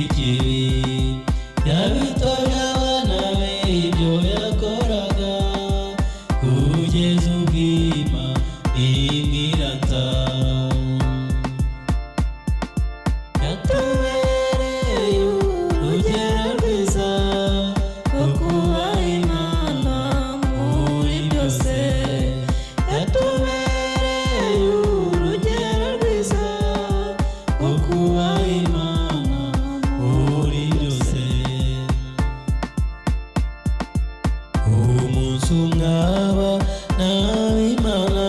ikibi yabitoje abana be ibyo yakoraga kugeza ubwima imwirata yatubereye urugero rwiza rwo kubaha Imana muri byose yatubereye urugero rwiza rwo kubaha Imana muri byose umunsi umwaba n'Imana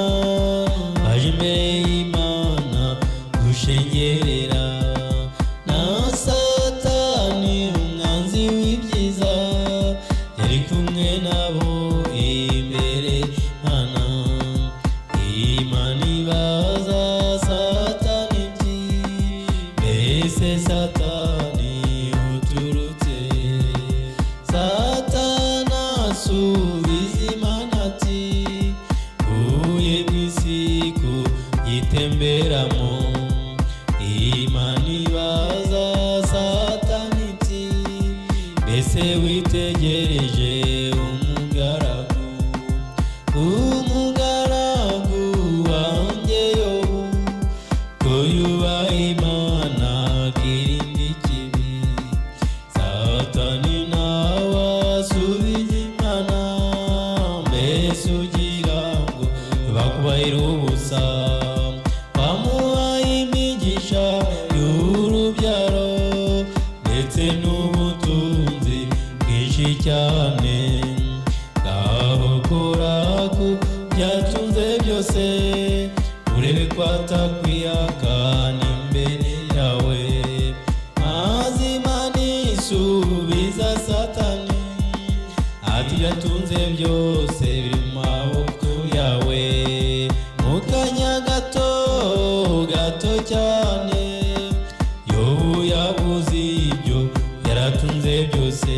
baje imbere y'Imana gushengerera na Satani umwanzi w'ibyiza yari kumwe nabo imbere Imana ibaza Satani iti mbese Satani uturutse Satani asubiza Imana ati uye mw'isi yitemberamo Imana ibaza Satani iti mbese witegereje umugaragu wanjye Yobu ko yubaha Imana akirinda ikibi Satani nawe asubiza Imana mbese ugira ngo bakubahira ubusa bamuhaye imigisha y'urubyaro ndetse n'ubutunzi bwinshi cyane ngaho kora ku byatunze byose urebe ko atakwihakana imbere yawe maze Imana isubiza Satani ati byatunze byose biri mu maboko yawe mu kanya gato cyane Yobu yabuze ibyo yaratunze byose